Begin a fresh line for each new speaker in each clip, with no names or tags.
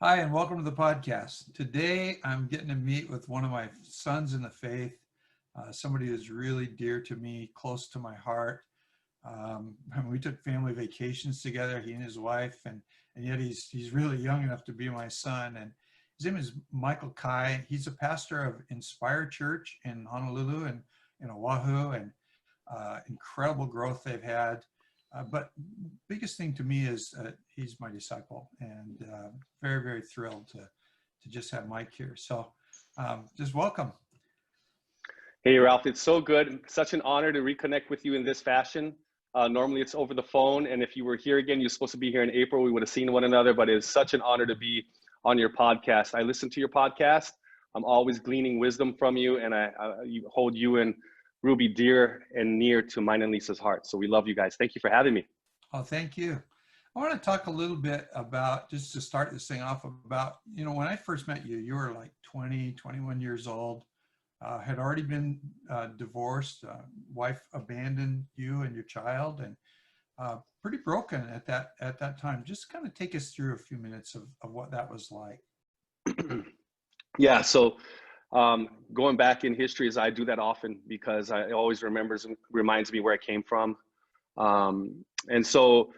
Hi, and welcome to the podcast. Today, I'm getting to meet with one of my sons in the faith, somebody who's really dear to me, close to my heart. We took family vacations together, he and his wife, and yet he's really young enough to be my son. And his name is Michael Kai. He's a pastor of Inspire Church in Honolulu and in Oahu, and incredible growth they've had. But biggest thing to me is he's my disciple, and very, very thrilled to just have Mike here. So just welcome.
Hey, Ralph, it's so good. Such an honor to reconnect with you in this fashion. Normally it's over the phone, and if you were here again, you're supposed to be here in April, we would have seen one another, but it's such an honor to be on your podcast. I listen to your podcast. I'm always gleaning wisdom from you, and I hold you and Ruby dear and near to mine and Lisa's heart. So we love you guys. Thank you for having me.
Oh, thank you. I want to talk a little bit about, just to start this thing off, about, when I first met you, you were like 20, 21 years old, had already been divorced, wife abandoned you and your child, and pretty broken at that time. Just kind of take us through a few minutes of what that was like.
Yeah, so going back in history, as I do that often because it always reminds me where I came from. And so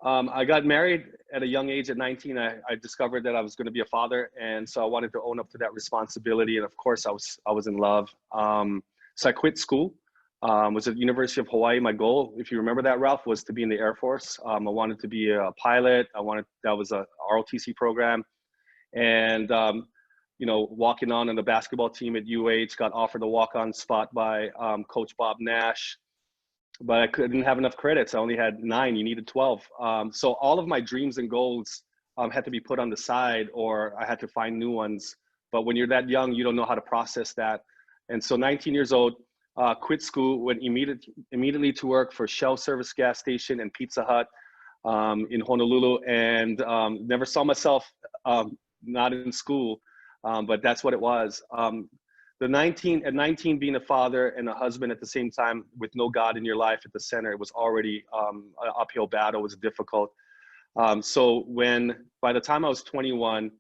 I got married at a young age. At 19. I discovered that I was going to be a father, and so I wanted to own up to that responsibility. And of course, I was in love. So I quit school. Was at University of Hawaii. My goal, if you remember that, Ralph, was to be in the Air Force. I wanted to be a pilot. That was a ROTC program, and walking on the basketball team at UH, got offered a walk-on spot by Coach Bob Nash, but I didn't have enough credits. I only had 9, you needed 12. So all of my dreams and goals had to be put on the side, or I had to find new ones. But when you're that young, you don't know how to process that. And so 19 years old, quit school, went immediately to work for Shell Service gas station and Pizza Hut in Honolulu, and never saw myself not in school. But that's what it was. At 19 being a father and a husband at the same time with no God in your life at the center, it was already an uphill battle. It was difficult. So by the time I was 21,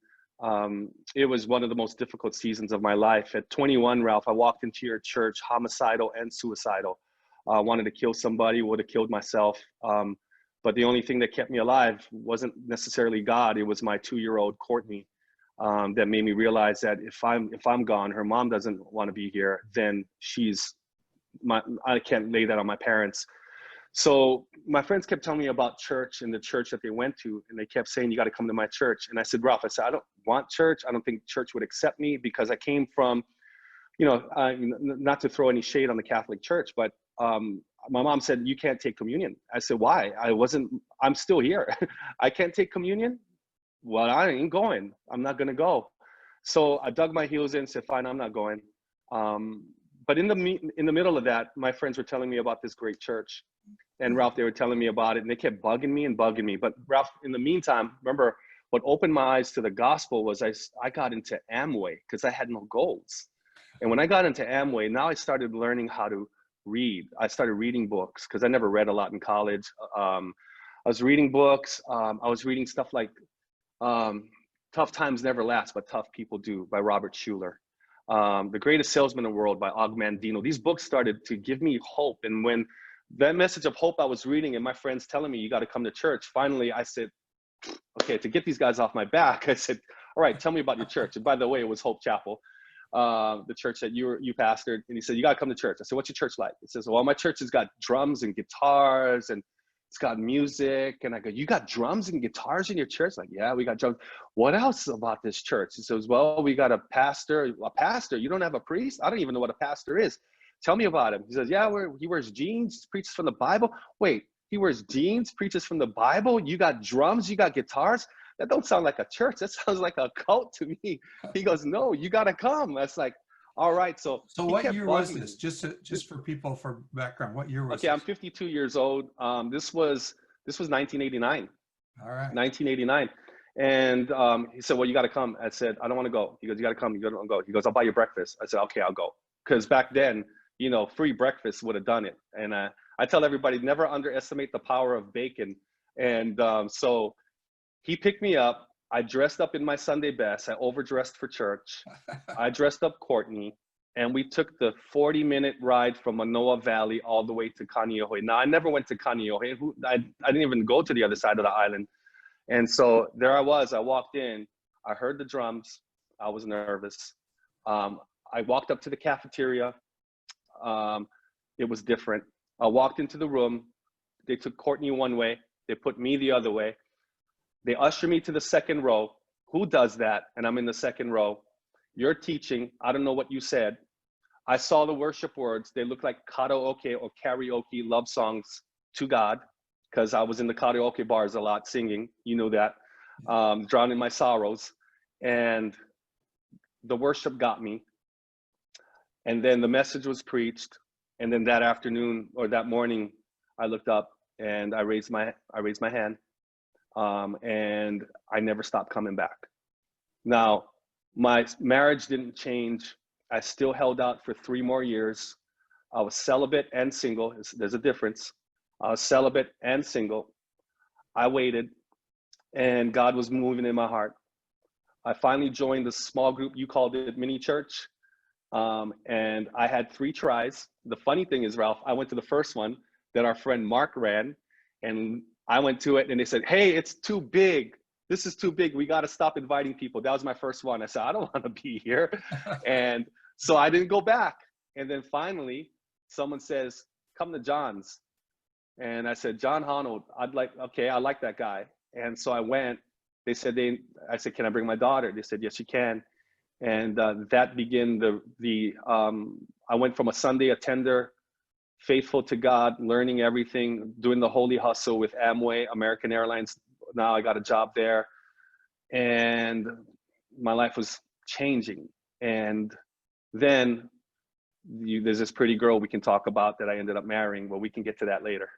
it was one of the most difficult seasons of my life. At 21, Ralph, I walked into your church homicidal and suicidal. Wanted to kill somebody, would have killed myself. But the only thing that kept me alive wasn't necessarily God. It was my 2-year-old Courtney. That made me realize that if I'm gone, her mom doesn't want to be here, then I can't lay that on my parents. So my friends kept telling me about church and the church that they went to, and they kept saying, you got to come to my church. And I said, Ralph, I don't want church. I don't think church would accept me, because I came from, not to throw any shade on the Catholic Church, but my mom said, you can't take communion. I said, why? I'm still here. I can't take communion? Well, I ain't going. I'm not going to go. So I dug my heels in and said, fine, I'm not going. But in the middle of that, my friends were telling me about this great church. And Ralph, they were telling me about it, and they kept bugging me. But Ralph, in the meantime, remember, what opened my eyes to the gospel was I got into Amway because I had no goals. And when I got into Amway, now I started learning how to read. I started reading books because I never read a lot in college. I was reading books. I was reading stuff like Tough Times Never Last, but Tough People Do by Robert Schuller. The Greatest Salesman in the World by Og Mandino. These books started to give me hope. And when that message of hope I was reading and my friends telling me, you got to come to church, finally I said, okay, to get these guys off my back, I said, all right, tell me about your church. And by the way, it was Hope Chapel, the church that you pastored. And he said, you got to come to church. I said, what's your church like? He says, well, my church has got drums and guitars and it's got music. And I go, you got drums and guitars in your church? Like, yeah, we got drums. What else about this church? He says, well, we got a pastor. A pastor? You don't have a priest? I don't even know what a pastor is. Tell me about him. He says, yeah, he wears jeans, preaches from the Bible. Wait, he wears jeans, preaches from the Bible? You got drums, you got guitars? That don't sound like a church. That sounds like a cult to me. He goes, no, you got to come. That's like, all right. So
what year was this? Just for people, for background, what year was
okay,
this?
I'm 52 years old. This was 1989.
All right.
1989. And he said, well, you got to come. I said, I don't want to go. He goes, you got to come. You got to go. He goes, I'll buy you breakfast. I said, okay, I'll go. Because back then, free breakfast would have done it. And I tell everybody, never underestimate the power of bacon. And so he picked me up. I dressed up in my Sunday best. I overdressed for church. I dressed up Courtney, and we took the 40-minute ride from Manoa Valley all the way to Kaneohe. Now, I never went to Kaneohe. I didn't even go to the other side of the island. And so there I was. I walked in. I heard the drums. I was nervous. I walked up to the cafeteria. It was different. I walked into the room. They took Courtney one way. They put me the other way. They ushered me to the second row. Who does that? And I'm in the second row. You're teaching. I don't know what you said. I saw the worship words. They look like karaoke or karaoke love songs to God, because I was in the karaoke bars a lot singing. You know that. Drowning my sorrows. And the worship got me. And then the message was preached. And then that afternoon or that morning, I looked up and I raised my hand. And I never stopped coming back. Now, my marriage didn't change. I still held out for 3 more years. I was celibate and single. There's a difference. I was celibate and single. I waited, and God was moving in my heart. I finally joined the small group, you called it mini church. And I had 3 tries. The funny thing is, Ralph, I went to the first one that our friend Mark ran, and I went to it and they said, hey, it's too big. This is too big. We got to stop inviting people. That was my first one. I said, I don't want to be here. And so I didn't go back. And then finally, someone says, come to John's. And I said, John Honold, okay, I like that guy. And so I went. They said, I said, can I bring my daughter? They said, yes, you can. And that began I went from a Sunday attender, faithful to God, learning everything, doing the holy hustle with Amway, American Airlines. Now I got a job there, and my life was changing. And then there's this pretty girl we can talk about that I ended up marrying, but we can get to that later.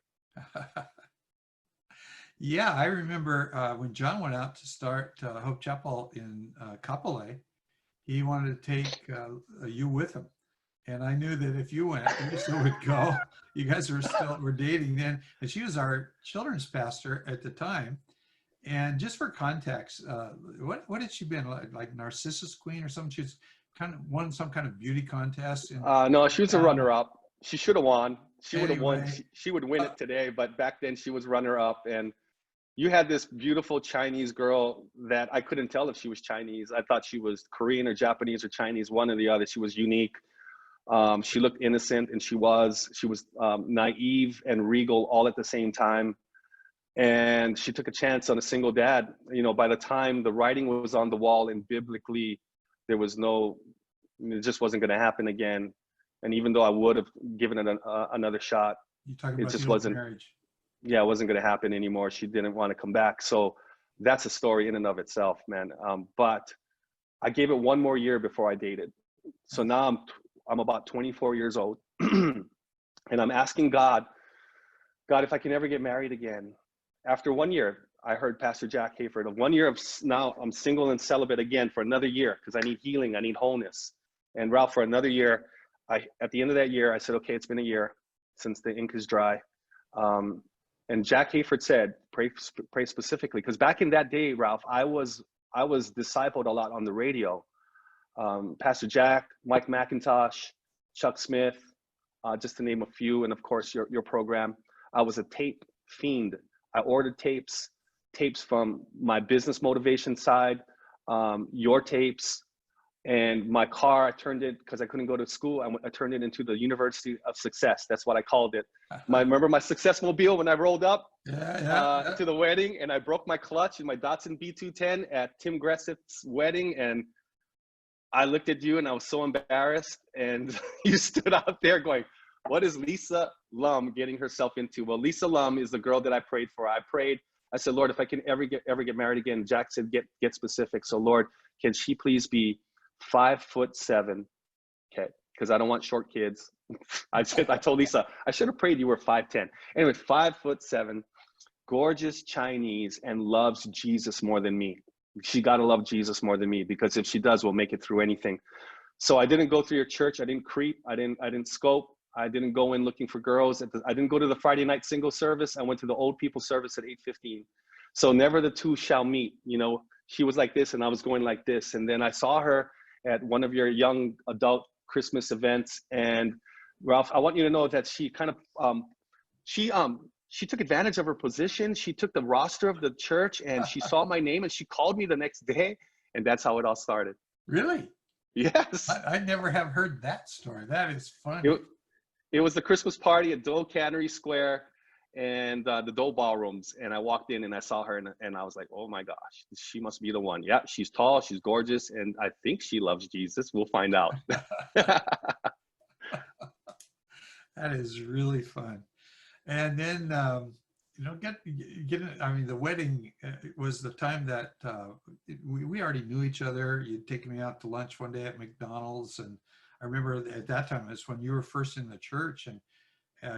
Yeah, I remember when John went out to start Hope Chapel in Kapolei, he wanted to take you with him. And I knew that if you went, Lisa would go. You guys were dating then. And she was our children's pastor at the time. And just for context, what had she been like Narcissus Queen or something? She's kind of won some kind of beauty contest.
No, she was a runner-up. She should have won. She would have won.
Anyway,
She would win it today, but back then she was runner-up. And you had this beautiful Chinese girl that I couldn't tell if she was Chinese. I thought she was Korean or Japanese or Chinese, one or the other. She was unique. She looked innocent, and she was naive and regal all at the same time. And she took a chance on a single dad. You know, by the time the writing was on the wall and biblically, it just wasn't going to happen again. And even though I would have given it another shot,
it just wasn't. Marriage.
Yeah, it wasn't going to happen anymore. She didn't want to come back. So that's a story in and of itself, man. But I gave it 1 more year before I dated. So now I'm about 24 years old, and I'm asking God, if I can ever get married again. After 1 year, I heard Pastor Jack Hayford of 1 year of now I'm single and celibate again for another year because I need healing, I need wholeness. And Ralph, for another year, at the end of that year, I said, okay, it's been a year since the ink is dry. And Jack Hayford said, pray specifically, because back in that day, Ralph, I was discipled a lot on the radio. Pastor Jack, Mike McIntosh, Chuck Smith, just to name a few, and of course your program. I was a tape fiend. I ordered tapes from my business motivation side, your tapes, and my car, I turned it, because I couldn't go to school, I turned it into the University of Success. That's what I called it. Remember my Success Mobile when I rolled up to the wedding, and I broke my clutch in my Datsun B210 at Tim Gressif's wedding, and I looked at you and I was so embarrassed, and you stood out there going, what is Lisa Lum getting herself into? Well, Lisa Lum is the girl that I prayed for. I said, Lord, if I can ever get married again. Jack said, get specific. So Lord, can she please be 5'7"? Okay, because I don't want short kids. I told Lisa, I should have prayed you were 5'10". Anyway, 5'7", gorgeous Chinese, and loves Jesus more than me. She got to love Jesus more than me, because if she does, we'll make it through anything. So I didn't go through your church. I didn't creep. I didn't scope. I didn't go in looking for girls. I didn't go to the Friday night single service. I went to the old people service at 8:15. So never the two shall meet. You know, she was like this and I was going like this. And then I saw her at one of your young adult Christmas events. And Ralph, I want you to know that she kind of, she took advantage of her position. She took the roster of the church and she saw my name and she called me the next day. And that's how it all started.
Really?
Yes.
I never have heard that story. That is funny.
It was the Christmas party at Dole Cannery Square and the Dole Ballrooms. And I walked in and I saw her and I was like, oh my gosh, she must be the one. Yeah, she's tall, she's gorgeous. And I think she loves Jesus. We'll find out.
That is really fun. And then, you know, I mean, the wedding was the time that we already knew each other. You'd taken me out to lunch one day at McDonald's. And I remember at that time, it's when you were first in the church and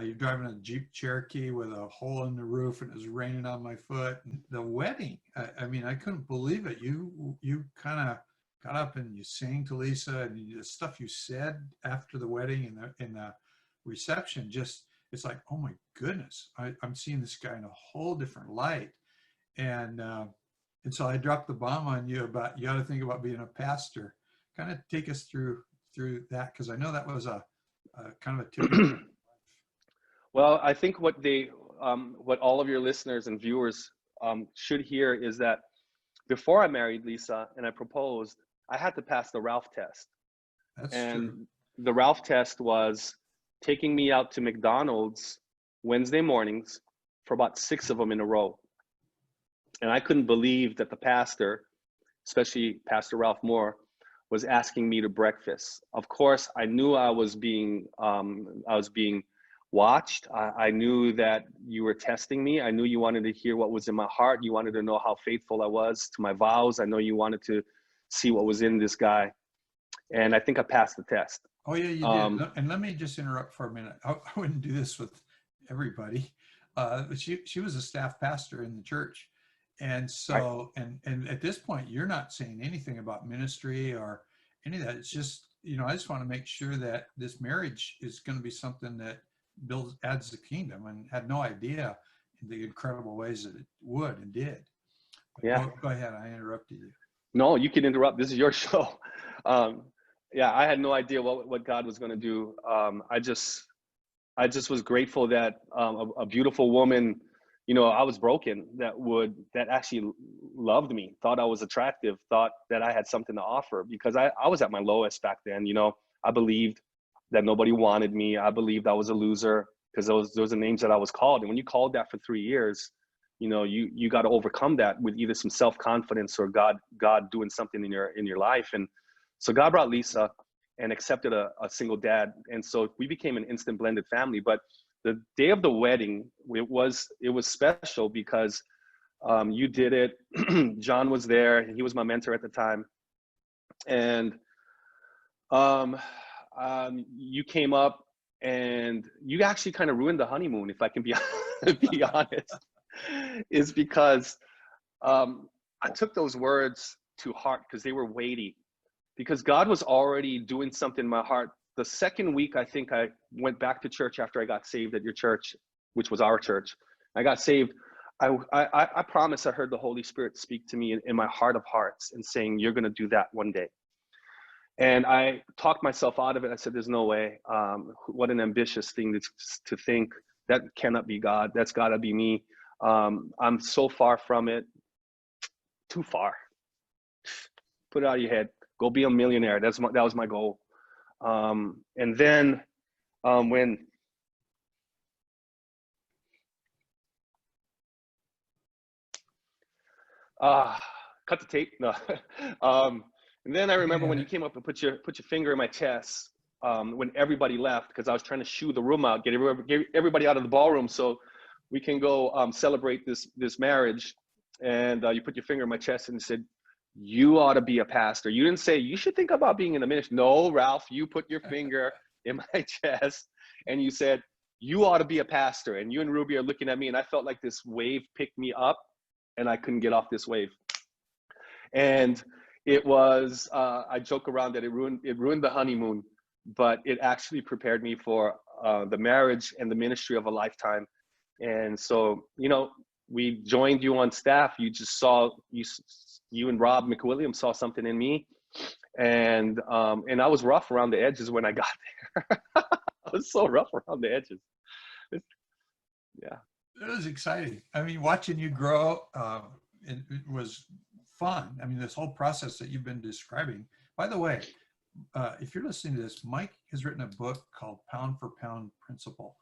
you're driving a Jeep Cherokee with a hole in the roof and it was raining on my foot. And the wedding, I mean, I couldn't believe it. You kind of got up and you sang to Lisa, and the stuff you said after the wedding and the reception, just, it's like, oh my goodness, I'm seeing this guy in a whole different light. And so I dropped the bomb on you about, you got to think about being a pastor. Kind of take us through that, because I know that was a kind of a tipping.
Well, I think what all of your listeners and viewers should hear is that before I married Lisa and I proposed, I had to pass the Ralph test.
That's
and
true.
The Ralph test was taking me out to McDonald's Wednesday mornings for about 6 of them in a row. And I couldn't believe that the pastor, especially Pastor Ralph Moore, was asking me to breakfast. Of course, I knew I was being watched. I knew that you were testing me. I knew you wanted to hear what was in my heart. You wanted to know how faithful I was to my vows. I know you wanted to see what was in this guy. And I think I passed the test.
Oh yeah, you did. And let me just interrupt for a minute. I wouldn't do this with everybody. But she was a staff pastor in the church. And so, right. and at this point, you're not saying anything about ministry or any of that. It's just, you know, I just want to make sure that this marriage is going to be something that adds the kingdom, and had no idea the incredible ways that it would and did. But
yeah.
Go ahead. I interrupted you.
No, you can interrupt. This is your show. Yeah, I had no idea what God was going to do. I just was grateful that a beautiful woman, you know, I was broken, that actually loved me, thought I was attractive, thought that I had something to offer, because I was at my lowest back then. You know, I believed that nobody wanted me. I believed I was a loser, because those are the names that I was called. And when you called that for 3 years, you know, you got to overcome that with either some self-confidence or God doing something in your life. And so God brought Lisa and accepted a single dad. And so we became an instant blended family. But the day of the wedding, it was special because you did it. John was there. He was my mentor at the time. And you came up and you actually kind of ruined the honeymoon, if I can be honest, is because I took those words to heart because they were weighty, because God was already doing something in my heart. The second week, I think I went back to church after I got saved at your church, which was our church. I got saved. I promise I heard the Holy Spirit speak to me in my heart of hearts and saying, you're going to do that one day. And I talked myself out of it. I said, there's no way. What an ambitious thing to think. That cannot be God. That's got to be me. I'm so far from it. Too far. Put it out of your head. Go be a millionaire. That was my goal. And then when cut the tape. No. And then I remember when you came up and put your finger in my chest when everybody left, because I was trying to shoo the room out, get everybody out of the ballroom so we can go celebrate this marriage. And you put your finger in my chest and said, you ought to be a pastor. You didn't say you should think about being in the ministry. No, Ralph, you put your finger in my chest and you said, you ought to be a pastor. And you and Ruby are looking at me, and I felt like this wave picked me up and I couldn't get off this wave. And it was, I joke around that it ruined the honeymoon, but it actually prepared me for the marriage and the ministry of a lifetime. And so, you know, we joined you on staff, you just saw, you and Rob McWilliams saw something in me. And I was rough around the edges when I got there. I was so rough around the edges. Yeah.
It was exciting. I mean, watching you grow, it was fun. I mean, this whole process that you've been describing. By the way, if you're listening to this, Mike has written a book called Pound for Pound Principle,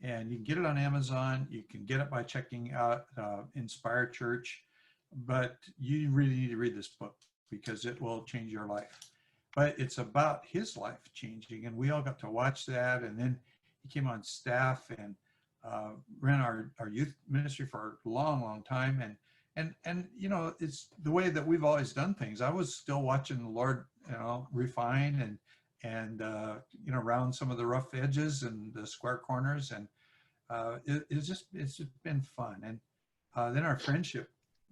and you can get it on Amazon. You can get it by checking out Inspire Church, but you really need to read this book because it will change your life. But it's about his life changing, and we all got to watch that. And then he came on staff and ran our youth ministry for a long, long time. And you know, it's the way that we've always done things. I was still watching the Lord, you know, refine and you know, round some of the rough edges and the square corners. And it's just been fun. And then our friendship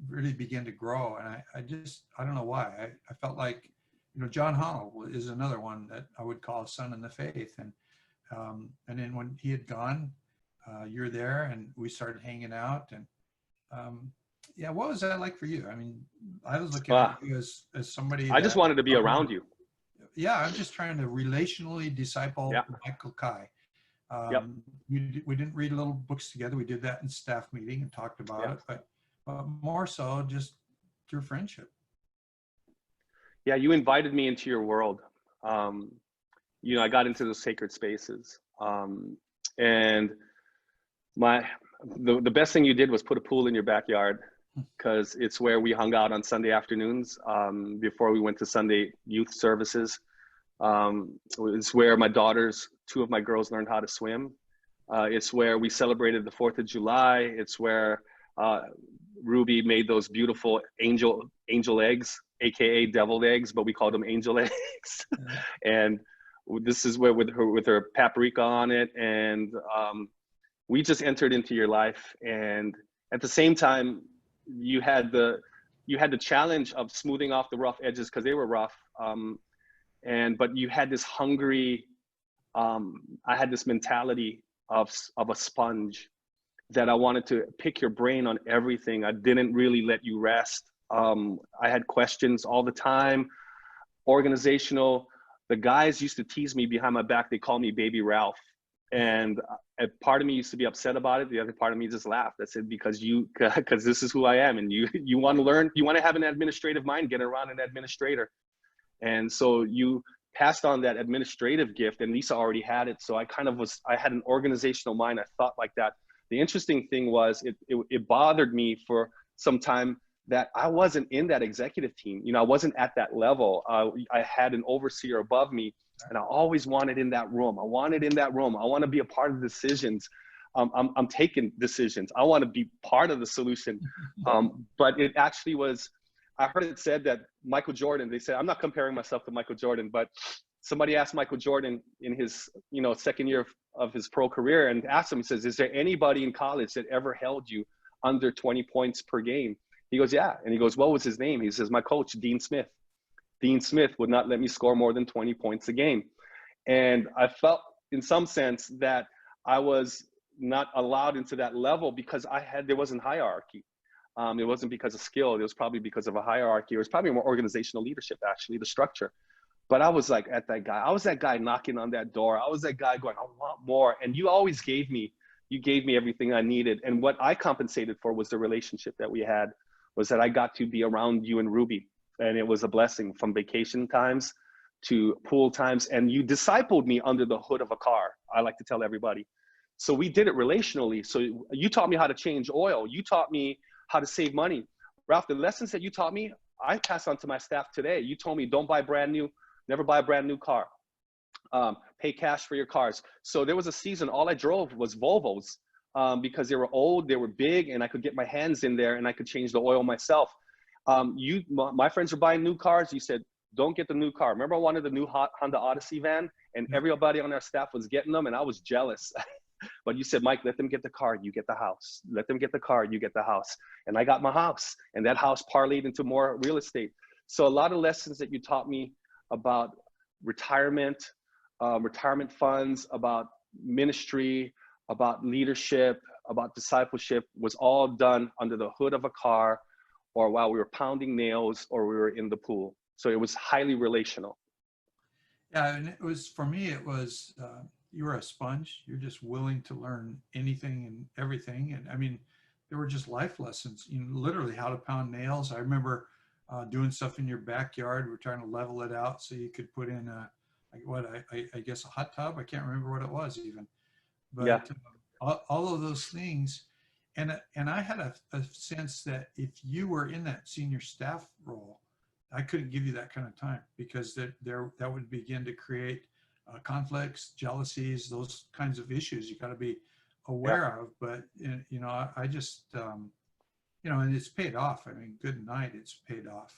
really began to grow. And I don't know why. I felt like, you know, John Honnell is another one that I would call a son in the faith. And then when he had gone, you're there and we started hanging out. And yeah, what was that like for you? I mean, I was looking at you as somebody
I just wanted to be around you.
Yeah, I'm just trying to relationally disciple Michael Kai. We didn't read little books together. We did that in staff meeting and talked about it, but more so just through friendship.
Yeah, you invited me into your world. You know, I got into those sacred spaces. And the best thing you did was put a pool in your backyard, because it's where we hung out on Sunday afternoons before we went to Sunday youth services. It's where my daughters, two of my girls, learned how to swim. It's where we celebrated the 4th of July. It's where Ruby made those beautiful angel eggs, AKA deviled eggs, but we called them angel eggs. And this is where with her paprika on it. And we just entered into your life. And at the same time, you had the challenge of smoothing off the rough edges because they were rough. But you had this hungry, I had this mentality of a sponge that I wanted to pick your brain on everything. I didn't really let you rest. I had questions all the time, organizational. The guys used to tease me behind my back. They called me Baby Ralph. And a part of me used to be upset about it. The other part of me just laughed. I said, because this is who I am. And you want to learn, you want to have an administrative mind, get around an administrator. And so you passed on that administrative gift, and Lisa already had it. So I had an organizational mind. I thought like that. The interesting thing was it bothered me for some time that I wasn't in that executive team. You know, I wasn't at that level. I had an overseer above me, and I always wanted in that room. I want to be a part of decisions. I'm taking decisions. I want to be part of the solution. But it actually was, I heard it said that Michael Jordan, they said, I'm not comparing myself to Michael Jordan, but somebody asked Michael Jordan in his, you know, second year of his pro career, and asked him, he says, is there anybody in college that ever held you under 20 points per game? He goes, yeah. And he goes, what was his name? He says, my coach, Dean Smith. Dean Smith would not let me score more than 20 points a game. And I felt in some sense that I was not allowed into that level because there wasn't hierarchy. It wasn't because of skill. It was probably because of a hierarchy. It was probably more organizational leadership, actually, the structure. But I was like at that guy. I was that guy knocking on that door. I was that guy going, I want more. And you always gave me everything I needed. And what I compensated for was the relationship that we had, was that I got to be around you and Ruby. And it was a blessing, from vacation times to pool times. And you discipled me under the hood of a car, I like to tell everybody. So we did it relationally. So you taught me how to change oil. You taught me how to save money. Ralph, the lessons that you taught me, I pass on to my staff today. You told me, don't buy brand new, never buy a brand new car. Pay cash for your cars. So there was a season, all I drove was Volvos because they were old, they were big, and I could get my hands in there and I could change the oil myself. My friends were buying new cars. You said, don't get the new car. Remember I wanted the new Honda Odyssey van, and everybody on our staff was getting them, and I was jealous. But you said, Mike, let them get the car, you get the house. Let them get the car, you get the house. And I got my house, and that house parlayed into more real estate. So a lot of lessons that you taught me about retirement, retirement funds, about ministry, about leadership, about discipleship was all done under the hood of a car, or while we were pounding nails, or we were in the pool. So it was highly relational.
Yeah, and it was, for me, it was, you were a sponge. You're just willing to learn anything and everything. And I mean, there were just life lessons, literally how to pound nails. I remember doing stuff in your backyard. We're trying to level it out so you could put in I guess a hot tub. I can't remember what it was even,
Yeah.
but all of those things. And I had a sense that if you were in that senior staff role, I couldn't give you that kind of time, because that would begin to create conflicts, jealousies, those kinds of issues you got to be
Yeah.
aware of. But I just and it's paid off. I mean, good night, it's paid off.